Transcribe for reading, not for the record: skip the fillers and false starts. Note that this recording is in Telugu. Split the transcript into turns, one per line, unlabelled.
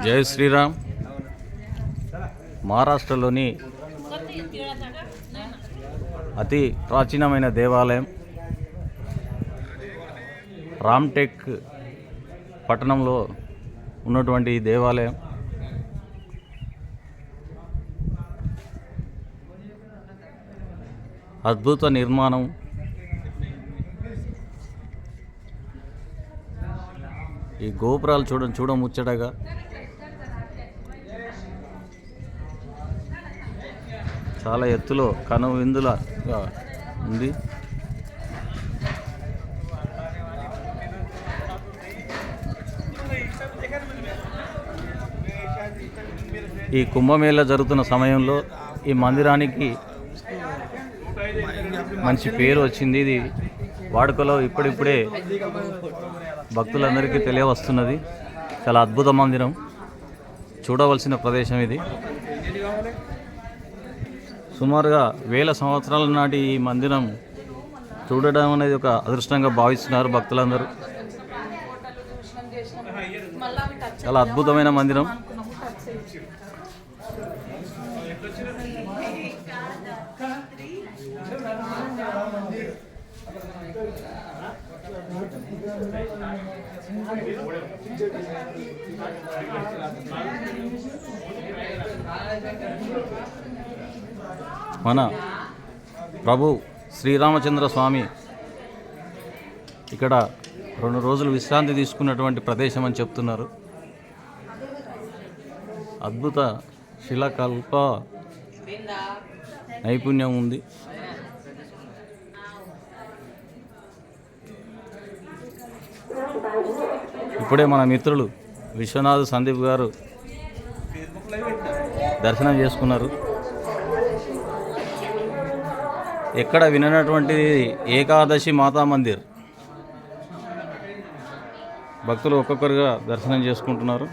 జై శ్రీరామ్. మహారాష్ట్రలోని అతి ప్రాచీనమైన దేవాలయం రామ్టెక్ పట్టణంలో ఉన్నటువంటి ఈ దేవాలయం అద్భుత నిర్మాణం. ఈ గోపురాలు చూడముచ్చటగా చాలా ఎత్తులో కనువిందులుగా ఉంది. ఈ కుంభమేళా జరుగుతున్న సమయంలో ఈ మందిరానికి మంచి పేరు వచ్చింది. ఇది వాడుకలో ఇప్పుడిప్పుడే భక్తులందరికీ తెలియవస్తున్నది. చాలా అద్భుత మందిరం, చూడవలసిన ప్రదేశం ఇది. సుమారుగా 1000 సంవత్సరాల నాటి ఈ మందిరం చూడడం అనేది ఒక అదృష్టంగా భావిస్తున్నారు భక్తులందరూ. చాలా అద్భుతమైన మందిరం. మన ప్రభు శ్రీరామచంద్ర స్వామి ఇక్కడ 2 రోజులు విశ్రాంతి తీసుకున్నటువంటి ప్రదేశం అని చెప్తున్నారు. అద్భుత శిలాకల్ప నైపుణ్యం ఉంది. ఇప్పుడే మన మిత్రులు విశ్వనాథ్ సందీప్ గారు దర్శనం చేసుకున్నారు. ఎక్కడ విననటువంటి ఏకాదశి మాతా మందిర్ భక్తులు ఒక్కొక్కరుగా దర్శనం చేసుకుంటున్నారు.